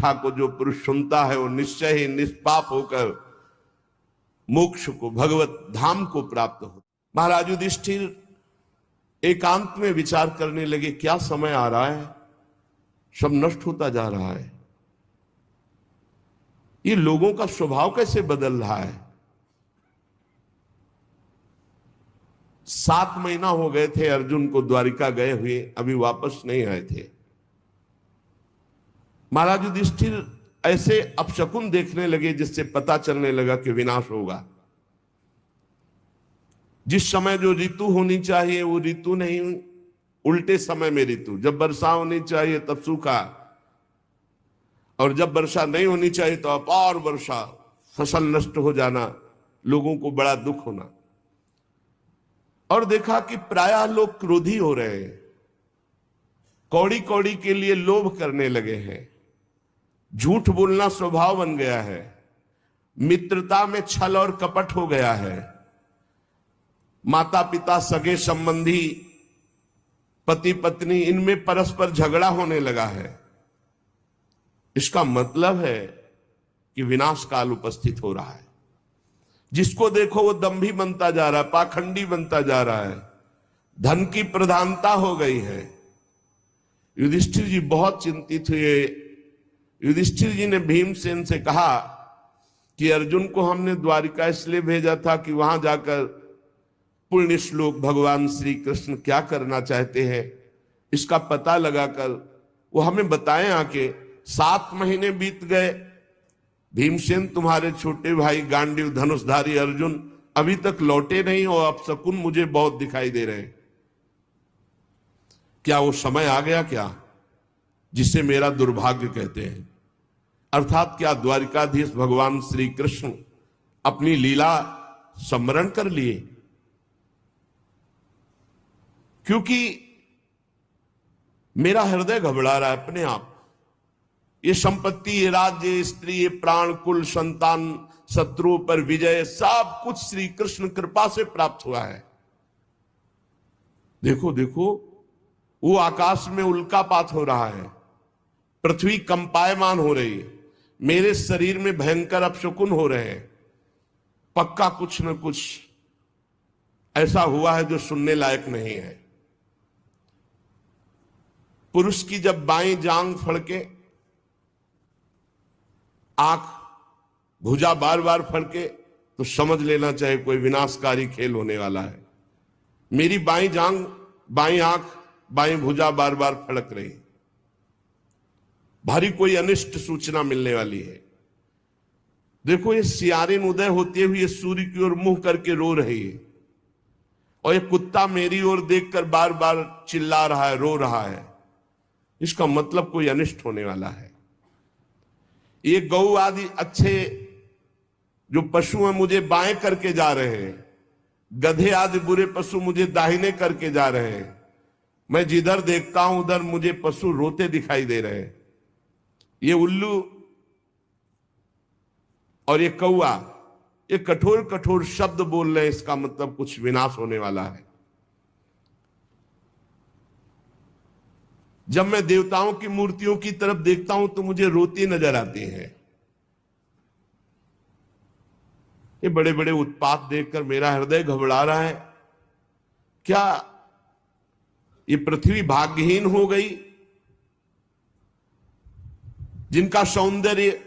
कथा को जो पुरुष सुनता है वो निश्चय ही निष्पाप होकर मोक्ष को, भगवत धाम को प्राप्त हो। महाराज युधिष्ठिर एकांत में विचार करने लगे, क्या समय आ रहा है, सब नष्ट होता जा रहा है, ये लोगों का स्वभाव कैसे बदल रहा है। 7 महीना हो गए थे अर्जुन को द्वारिका गए हुए, अभी वापस नहीं आए थे। महाराज युधिष्ठिर ऐसे अपशकुन देखने लगे जिससे पता चलने लगा कि विनाश होगा। जिस समय जो ऋतु होनी चाहिए वो ऋतु नहीं, उल्टे समय में ऋतु। जब वर्षा होनी चाहिए तब सूखा, और जब वर्षा नहीं होनी चाहिए तो अपार वर्षा, फसल नष्ट हो जाना, लोगों को बड़ा दुख होना। और देखा कि प्रायः लोग क्रोधी हो रहे हैं, कौड़ी कौड़ी के लिए लोभ करने लगे हैं, झूठ बोलना स्वभाव बन गया है, मित्रता में छल और कपट हो गया है, माता पिता सगे संबंधी पति पत्नी इनमें परस्पर झगड़ा होने लगा है। इसका मतलब है कि विनाश काल उपस्थित हो रहा है। जिसको देखो वो दंभी बनता जा रहा है, पाखंडी बनता जा रहा है, धन की प्रधानता हो गई है। युधिष्ठिर जी बहुत चिंतित हुए। युधिष्ठिर जी ने भीमसेन से कहा कि अर्जुन को हमने द्वारिका इसलिए भेजा था कि वहां जाकर पुण्य श्लोक भगवान श्री कृष्ण क्या करना चाहते हैं इसका पता लगाकर वो हमें बताएं आके। 7 महीने बीत गए, भीमसेन तुम्हारे छोटे भाई गांडीव धनुषधारी अर्जुन अभी तक लौटे नहीं और अपशकुन मुझे बहुत दिखाई दे रहे हैं। क्या वो समय आ गया क्या जिसे मेरा दुर्भाग्य कहते हैं? अर्थात क्या द्वारिकाधीश भगवान श्री कृष्ण अपनी लीला स्मरण कर लिए? क्योंकि मेरा हृदय घबरा रहा है अपने आप। ये संपत्ति, ये राज्य, ये स्त्री, ये प्राण, कुल, संतान, शत्रुओं पर विजय, सब कुछ श्री कृष्ण कृपा से प्राप्त हुआ है। देखो देखो, वो आकाश में उल्कापात हो रहा है, पृथ्वी कंपायमान हो रही है, मेरे शरीर में भयंकर अपशकुन हो रहे हैं। पक्का कुछ न कुछ ऐसा हुआ है जो सुनने लायक नहीं है। पुरुष की जब बाईं जांग फड़के, आंख, भुजा बार बार फड़के, तो समझ लेना चाहिए कोई विनाशकारी खेल होने वाला है। मेरी बाईं जांग, बाईं आंख, बाईं भुजा बार बार फड़क रही, भारी कोई अनिष्ट सूचना मिलने वाली है। देखो ये सियारिन उदय होते हुए सूर्य की ओर मुंह करके रो रही है, और ये कुत्ता मेरी ओर देखकर बार बार चिल्ला रहा है, रो रहा है। इसका मतलब कोई अनिष्ट होने वाला है। ये गौ आदि अच्छे जो पशु हैं मुझे बाएं करके जा रहे हैं, गधे आदि बुरे पशु मुझे दाहिने करके जा रहे हैं। मैं जिधर देखता हूं उधर मुझे पशु रोते दिखाई दे रहे हैं। ये उल्लू और ये कौआ, ये कठोर कठोर शब्द बोल रहे हैं, इसका मतलब कुछ विनाश होने वाला है। जब मैं देवताओं की मूर्तियों की तरफ देखता हूं तो मुझे रोती नजर आती हैं। ये बड़े बड़े उत्पात देखकर मेरा हृदय घबरा रहा है। क्या ये पृथ्वी भाग्यहीन हो गई? जिनका सौंदर्य,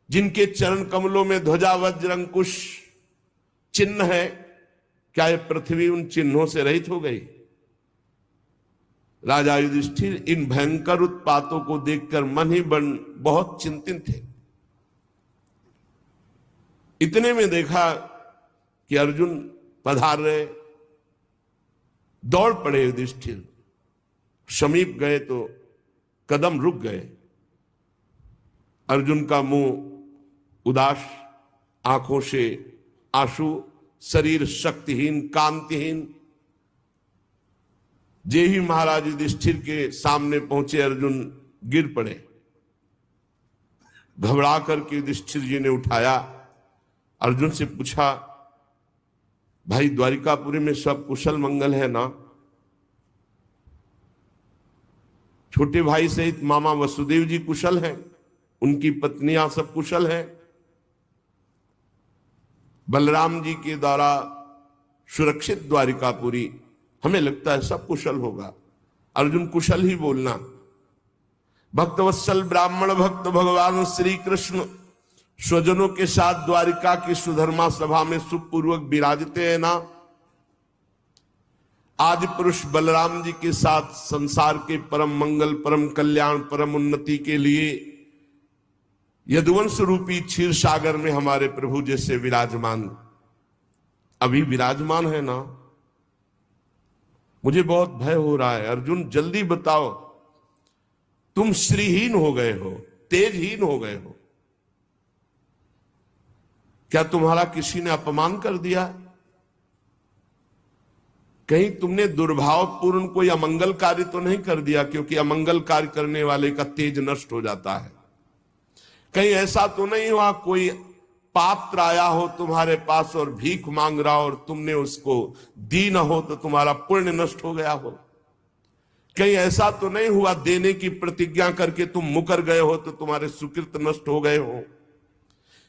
जिनके चरण कमलों में ध्वजा वज्र अंकुश चिन्ह है, क्या ये पृथ्वी उन चिन्हों से रहित हो गई? राजा युधिष्ठिर इन भयंकर उत्पातों को देखकर मन ही मन बहुत चिंतित थे। इतने में देखा कि अर्जुन पधार रहे, दौड़ पड़े युधिष्ठिर। समीप गए तो कदम रुक गए। अर्जुन का मुंह उदास, आंखों से आंसू, शरीर शक्तिहीन, कांतिहीन। जे ही महाराज युधिष्ठिर के सामने पहुंचे अर्जुन गिर पड़े। घबरा करके युधिष्ठिर जी ने उठाया, अर्जुन से पूछा, भाई द्वारिकापुरी में सब कुशल मंगल है ना? छोटे भाई सहित मामा वसुदेव जी कुशल हैं? उनकी पत्नियां सब कुशल हैं। बलराम जी के द्वारा सुरक्षित द्वारिकापुरी, हमें लगता है सब कुशल होगा। अर्जुन कुशल ही बोलना। भक्तवत्सल ब्राह्मण भक्त भगवान श्री कृष्ण स्वजनों के साथ द्वारिका की सुधर्मा सभा में सुखपूर्वक विराजते हैं ना। आदि पुरुष बलराम जी के साथ संसार के परम मंगल, परम कल्याण, परम उन्नति के लिए यदुवंश रूपी क्षीर सागर में हमारे प्रभु जैसे विराजमान, अभी विराजमान है ना। मुझे बहुत भय हो रहा है। अर्जुन जल्दी बताओ, तुम श्रीहीन हो गए हो, तेजहीन हो गए हो। क्या तुम्हारा किसी ने अपमान कर दिया? कहीं तुमने दुर्भावपूर्ण कोई अमंगल कार्य तो नहीं कर दिया? क्योंकि अमंगल कार्य करने वाले का तेज नष्ट हो जाता है। कहीं ऐसा तो नहीं हुआ कोई पात्र आया हो तुम्हारे पास और भीख मांग रहा हो और तुमने उसको दी न हो तो तुम्हारा पुण्य नष्ट हो गया हो? कहीं ऐसा तो नहीं हुआ देने की प्रतिज्ञा करके तुम मुकर गए हो तो तुम्हारे सुकृत नष्ट हो गए हो?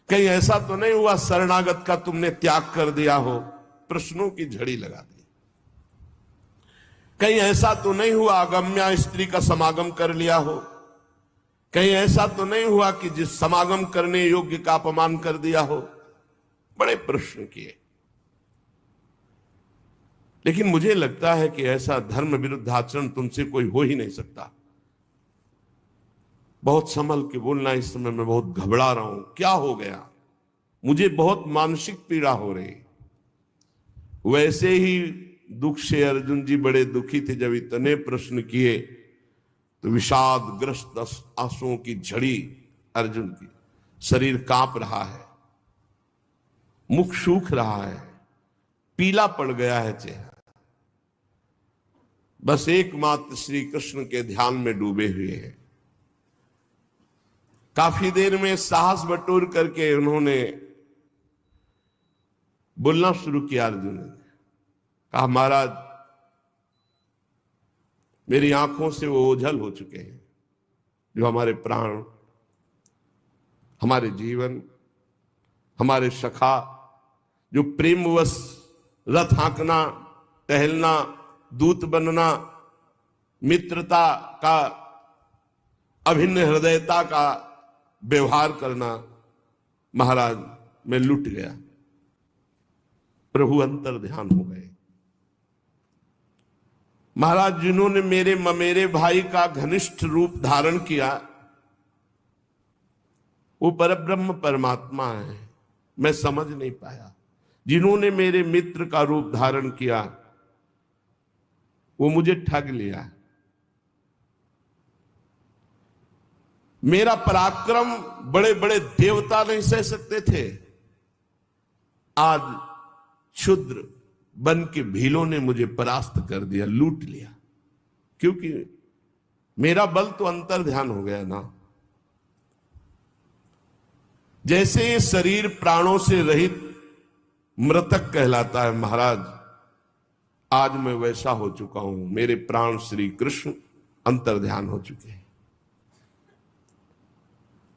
कहीं ऐसा तो नहीं हुआ शरणागत का तुमने त्याग कर दिया हो? प्रश्नों की झड़ी लगा दी। कहीं ऐसा तो नहीं हुआ अगम्या स्त्री का समागम कर लिया हो? कहीं ऐसा तो नहीं हुआ कि जिस समागम करने योग्य का अपमान कर दिया हो? बड़े प्रश्न किए। लेकिन मुझे लगता है कि ऐसा धर्म विरुद्ध आचरण तुमसे कोई हो ही नहीं सकता। बहुत संभल के बोलना, इस समय मैं बहुत घबरा रहा हूं। क्या हो गया? मुझे बहुत मानसिक पीड़ा हो रही। वैसे ही दुख से अर्जुन जी बड़े दुखी थे। जब इतने प्रश्न किए तो विषाद ग्रस्त आंसुओं की झड़ी अर्जुन की, शरीर कांप रहा है, मुख सूख रहा है, पीला पड़ गया है चेहरा। बस एकमात्र श्री कृष्ण के ध्यान में डूबे हुए हैं। काफी देर में साहस बटोर करके उन्होंने बोलना शुरू किया। अर्जुन ने कहा, महाराज मेरी आंखों से वो ओझल हो चुके हैं जो हमारे प्राण, हमारे जीवन, हमारे सखा, जो प्रेमवश रथ हाँकना, टहलना, दूत बनना, मित्रता का, अभिन्न हृदयता का व्यवहार करना, महाराज मैं लुट गया। प्रभु अंतर ध्यान हो गए। महाराज जिन्होंने मेरे ममेरे भाई का घनिष्ठ रूप धारण किया वो परब्रह्म परमात्मा है, मैं समझ नहीं पाया। जिन्होंने मेरे मित्र का रूप धारण किया वो मुझे ठग लिया। मेरा पराक्रम बड़े बड़े देवता नहीं सह सकते थे, आज क्षुद्र बन के भीलों ने मुझे परास्त कर दिया, लूट लिया। क्योंकि मेरा बल तो अंतर ध्यान हो गया ना। जैसे ये शरीर प्राणों से रहित मृतक कहलाता है महाराज, आज मैं वैसा हो चुका हूं। मेरे प्राण श्री कृष्ण अंतर ध्यान हो चुके हैं।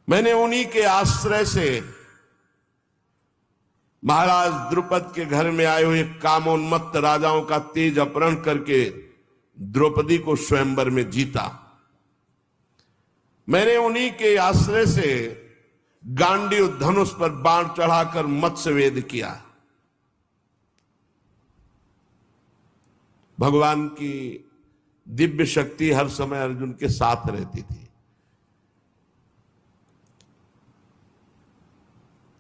मैंने उन्हीं के आश्रय से महाराज द्रुपद के घर में आए हुए कामोन्मत्त राजाओं का तेज अपहरण करके द्रौपदी को स्वयंवर में जीता। मैंने उन्हीं के आश्रय से गांडीव धनुष पर बाण चढ़ाकर मत्स्यवेद किया। भगवान की दिव्य शक्ति हर समय अर्जुन के साथ रहती थी।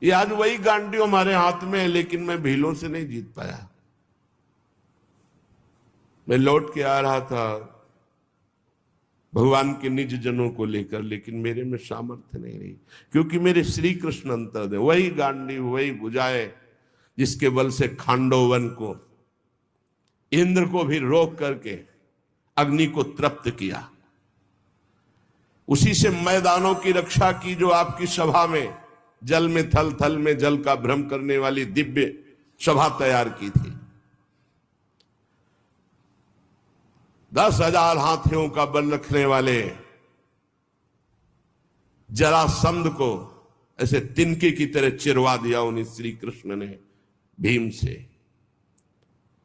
ये आज वही गांडी हमारे हाथ में है, लेकिन मैं भीलों से नहीं जीत पाया। मैं लौट के आ रहा था भगवान के निज जनों को लेकर, लेकिन मेरे में सामर्थ्य नहीं रही, क्योंकि मेरे श्री कृष्ण अंतर दे। वही गांडी, वही भुजाएं जिसके बल से खांडोवन को, इंद्र को भी रोक करके अग्नि को तृप्त किया। उसी से मैदानों की रक्षा की जो आपकी सभा में जल में थल, थल में जल का भ्रम करने वाली दिव्य सभा तैयार की थी। 10,000 हाथियों का बल रखने वाले जरासंध को ऐसे तिनके की तरह चिरवा दिया उन्हें श्री कृष्ण ने भीम से।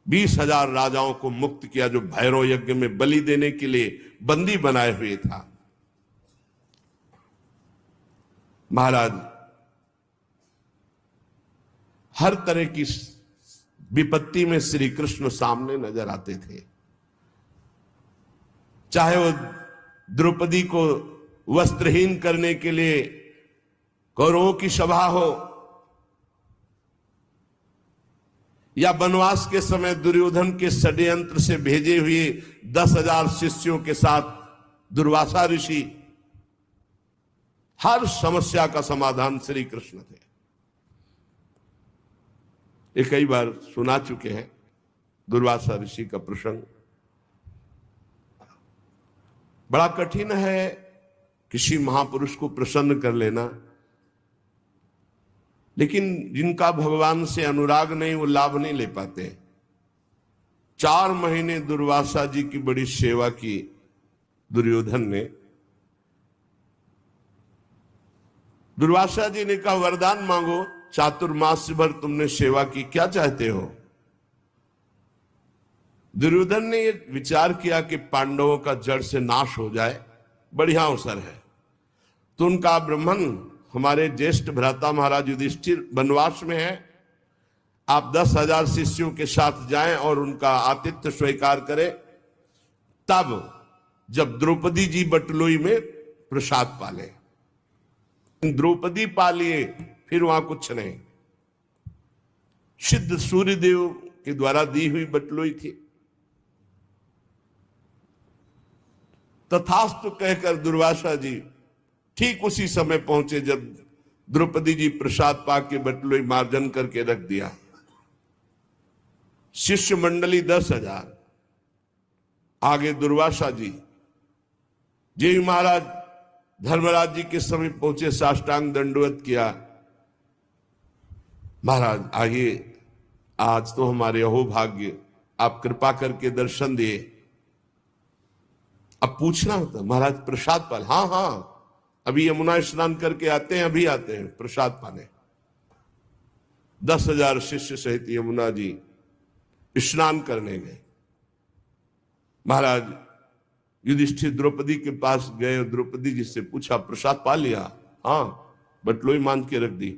20,000 राजाओं को मुक्त किया जो भैरव यज्ञ में बलि देने के लिए बंदी बनाए हुए था। महाराज हर तरह की विपत्ति में श्री कृष्ण सामने नजर आते थे। चाहे वो द्रौपदी को वस्त्रहीन करने के लिए कौरवों की सभा हो, या वनवास के समय दुर्योधन के षड्यंत्र से भेजे हुए 10,000 शिष्यों के साथ दुर्वासा ऋषि, हर समस्या का समाधान श्री कृष्ण थे। ये कई बार सुना चुके हैं दुर्वासा ऋषि का प्रसंग। बड़ा कठिन है किसी महापुरुष को प्रसन्न कर लेना, लेकिन जिनका भगवान से अनुराग नहीं वो लाभ नहीं ले पाते। 4 महीने दुर्वासा जी की बड़ी सेवा की दुर्योधन ने। दुर्वासा जी ने कहा वरदान मांगो, चातुर्मास भर तुमने सेवा की, क्या चाहते हो? दुर्योधन ने ये विचार किया कि पांडवों का जड़ से नाश हो जाए, बढ़िया अवसर है। तो उनका ब्राह्मण हमारे ज्येष्ठ भ्राता महाराज युधिष्ठिर वनवास में है, आप 10,000 शिष्यों के साथ जाएं और उनका आतिथ्य स्वीकार करें। तब जब द्रौपदी जी बटलोई में प्रसाद पाले, द्रौपदी पालिए फिर वहां कुछ नहीं। सिद्ध सूर्यदेव के द्वारा दी हुई बटलोई थी। तथास्तु कहकर दुर्वासा जी ठीक उसी समय पहुंचे जब द्रौपदी जी प्रसाद पाक के बटलोई मार्जन करके रख दिया। शिष्य मंडली 10,000 आगे दुर्वासा जी। जी महाराज धर्मराज जी के समय पहुंचे, साष्टांग दंडवत किया। महाराज आइए, आज तो हमारे अहोभाग्य, आप कृपा करके दर्शन दिए। अब पूछना होता महाराज प्रसाद पाल? हाँ हाँ, अभी यमुना स्नान करके आते हैं, अभी आते हैं प्रसाद पाने। 10,000 शिष्य सहित यमुना जी स्नान करने गए। महाराज युधिष्ठिर द्रौपदी के पास गए और द्रौपदी जी से पूछा प्रसाद पा लिया? हाँ, बटलोई मान के रख दी।